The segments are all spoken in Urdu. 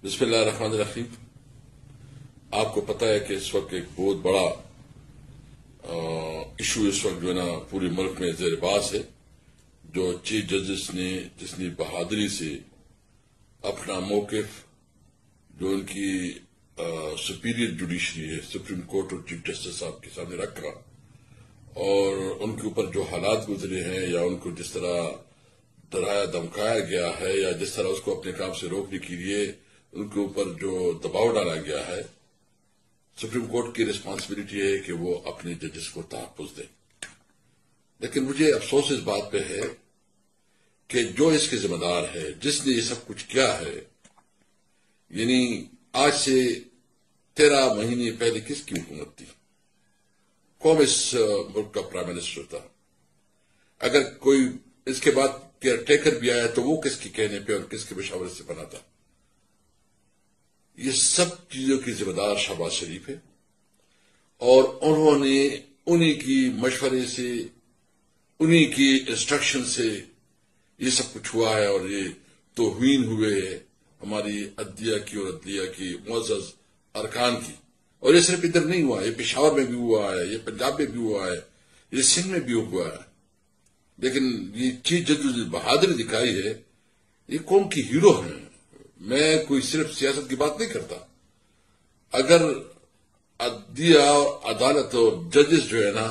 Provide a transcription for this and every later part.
بسم اللہ الرحمن الرحیم. آپ کو پتہ ہے کہ اس وقت ایک بہت بڑا ایشو اس وقت جو ہے نا پورے ملک میں زیر بحث ہے. جو چیف جسٹس نے جتنی بہادری سے اپنا موقف جو ان کی سپیریئر جوڈیشری ہے سپریم کورٹ اور چیف جسٹس صاحب کے سامنے رکھا اور ان کے اوپر جو حالات گزرے ہیں یا ان کو جس طرح ڈرایا دھمکایا گیا ہے یا جس طرح اس کو اپنے کام سے روکنے کے لیے ان کے اوپر جو دباؤ ڈالا گیا ہے، سپریم کورٹ کی ریسپانسبلٹی ہے کہ وہ اپنے ججز کو تحفظ دے. لیکن مجھے افسوس اس بات پہ ہے کہ جو اس کے ذمہ دار ہے، جس نے یہ سب کچھ کیا ہے، یعنی آج سے 13 مہینے پہلے کس کی حکومت تھی؟ کون اس ملک کا پرائم منسٹر تھا؟ اگر کوئی اس کے بعد کیئر ٹیکر بھی آیا تو وہ کس کے کہنے پہ اور کس کے مشاورت سے بنا تھا؟ یہ سب چیزوں کی ذمہ دار شہباز شریف ہے اور انہوں نے انہی کی مشورے سے انہی کی انسٹرکشن سے یہ سب کچھ ہوا ہے اور یہ توہین ہوئے ہے ہماری عدلیہ کی اور عدلیہ کی معزز ارکان کی. اور یہ صرف ادھر نہیں ہوا، یہ پشاور میں بھی ہوا ہے، یہ پنجاب میں بھی ہوا ہے، یہ سندھ میں بھی ہوا ہے. لیکن یہ چیز جو بہادری دکھائی ہے، یہ قوم کی ہیرو ہیں. میں کوئی صرف سیاست کی بات نہیں کرتا. اگر عدلیہ عدالت اور ججز جو ہے نا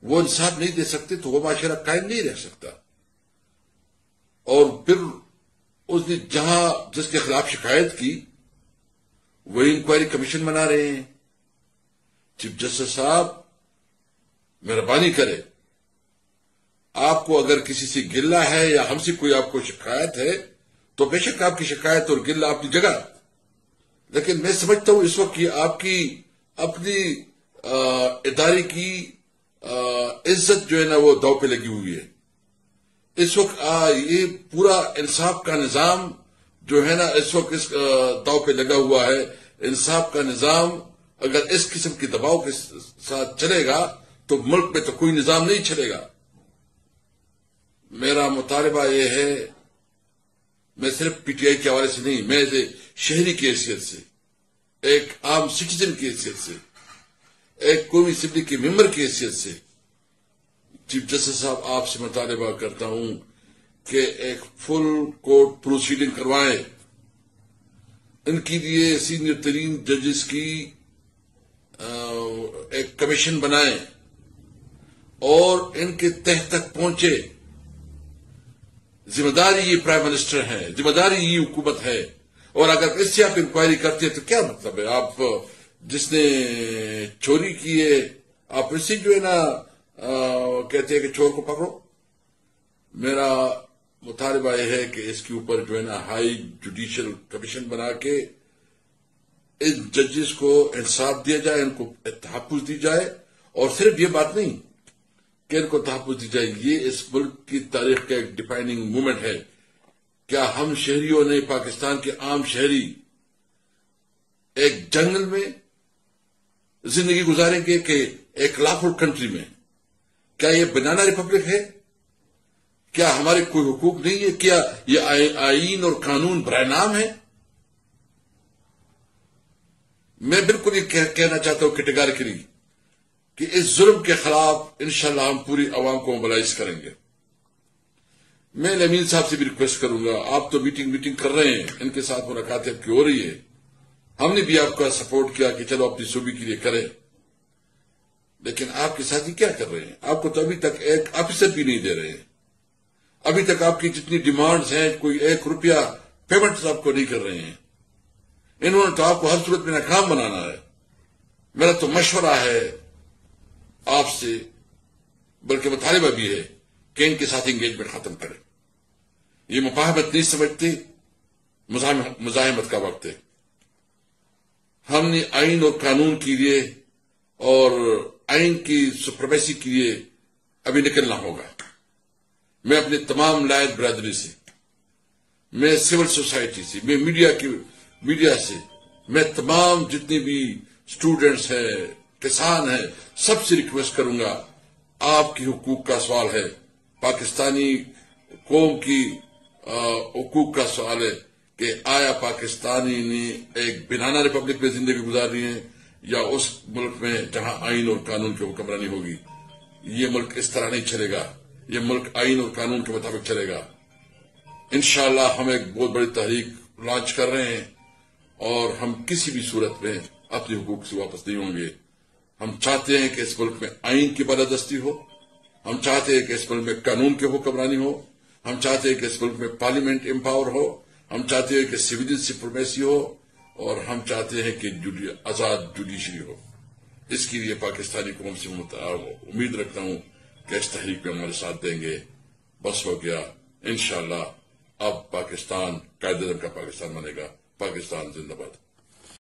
وہ انصاف نہیں دے سکتے تو وہ معاشرہ قائم نہیں رہ سکتا. اور پھر اس نے جہاں جس کے خلاف شکایت کی وہی انکوائری کمیشن بنا رہے ہیں. چیف جسٹس صاحب مہربانی کرے، آپ کو اگر کسی سے گلہ ہے یا ہم سے کوئی آپ کو شکایت ہے تو بے شک آپ کی شکایت اور گلہ اپنی جگہ، لیکن میں سمجھتا ہوں اس وقت یہ آپ کی اپنی ادارے کی عزت جو ہے نا وہ داؤ پہ لگی ہوئی ہے. اس وقت یہ پورا انصاف کا نظام جو ہے نا اس وقت اس داؤ پہ لگا ہوا ہے. انصاف کا نظام اگر اس قسم کے دباؤ کے ساتھ چلے گا تو ملک میں تو کوئی نظام نہیں چلے گا. میرا مطالبہ یہ ہے، میں صرف پی ٹی آئی کے حوالے سے نہیں، میں شہری کی حیثیت سے، ایک عام سٹیزن کی حیثیت سے، ایک قومی اسمبلی کے ممبر کی حیثیت سے چیف جسٹس صاحب آپ سے مطالبہ کرتا ہوں کہ ایک فل کورٹ پروسیڈنگ کروائیں. ان کے لیے سینئر ترین ججز کی ایک کمیشن بنائیں اور ان کے تہ تک پہنچے. ذمہ داری یہ پرائم منسٹر ہے، ذمہ داری یہ حکومت ہے. اور اگر اس سے آپ انکوائری کرتے ہیں تو کیا مطلب ہے؟ آپ جس نے چوری کی ہے آپ اس سے جو ہے نا کہتے ہیں کہ چور کو پکڑو. میرا مطالبہ یہ ہے کہ اس کے اوپر جو ہے نا ہائی جوڈیشل کمیشن بنا کے ان ججز کو انصاف دیا جائے، ان کو تحفظ دی جائے. اور صرف یہ بات نہیں کہ ان کو تحفظ دی جائے، یہ اس ملک کی تاریخ کا ایک ڈیفائننگ مومنٹ ہے. کیا ہم شہریوں نے، پاکستان کے عام شہری ایک جنگل میں زندگی گزاریں گے کہ ایک لاکھوں کنٹری میں؟ کیا یہ بنانا ریپبلک ہے؟ کیا ہمارے کوئی حقوق نہیں ہے؟ کیا یہ آئین اور قانون برائے نام ہے؟ میں بالکل یہ کہنا چاہتا ہوں کیٹیگریکلی کہ اس ظلم کے خلاف انشاءاللہ ہم پوری عوام کو موبلائز کریں گے. میں امین صاحب سے بھی ریکویسٹ کروں گا، آپ تو میٹنگ کر رہے ہیں، ان کے ساتھ ملاقات آپ کی ہو رہی ہے، ہم نے بھی آپ کا سپورٹ کیا کہ چلو اپنی صوبے کے لیے کریں. لیکن آپ کے ساتھی کیا کر رہے ہیں؟ آپ کو تو ابھی تک ایک آفیسر بھی نہیں دے رہے ہیں. ابھی تک آپ کی جتنی ڈیمانڈز ہیں کوئی 1 روپیہ پیمنٹ آپ کو نہیں کر رہے ہیں. انہوں نے تو آپ کو ہر صورت میں ناکام بنانا ہے. میرا تو مشورہ ہے آپ سے، بلکہ مطالبہ بھی ہے کہ ان کے ساتھ انگیجمنٹ ختم کریں. یہ مفاہمت نہیں سمجھتے، مزاحمت کا وقت ہے. ہم نے آئین اور قانون کے لیے اور آئین کی سپریمیسی کے لیے ابھی نکلنا ہوگا. میں اپنے تمام لائق برادری سے، میں سول سوسائٹی سے، میں میڈیا سے، میں تمام جتنے بھی اسٹوڈنٹس ہیں، کسان ہیں، سب سے ریکویسٹ کروں گا، آپ کی حقوق کا سوال ہے، پاکستانی قوم کی حقوق کا سوال ہے کہ آیا پاکستانی نے ایک بنانا ریپبلک میں زندگی گزارنی ہے یا اس ملک میں جہاں آئین اور قانون کی حکمرانی ہوگی. یہ ملک اس طرح نہیں چلے گا. یہ ملک آئین اور قانون کے مطابق چلے گا. انشاءاللہ ہم ایک بہت بڑی تحریک لانچ کر رہے ہیں اور ہم کسی بھی صورت میں اپنے حقوق سے واپس نہیں ہوں گے. ہم چاہتے ہیں کہ اس ملک میں آئین کی بالادستی ہو. ہم چاہتے ہیں کہ اس ملک میں قانون کی حکمرانی ہو. ہم چاہتے ہیں کہ اس ملک میں پارلیمنٹ امپاور ہو. ہم چاہتے ہیں کہ سویلین سپریمیسی ہو اور ہم چاہتے ہیں کہ آزاد جوڈیشری ہو. اس کے لیے پاکستانی قوم سے امید رکھتا ہوں کہ اس تحریک میں ہمارے ساتھ دیں گے. بس ہو گیا. انشاءاللہ اب پاکستان قائد اعظم کا پاکستان بنے گا. پاکستان زندہ باد.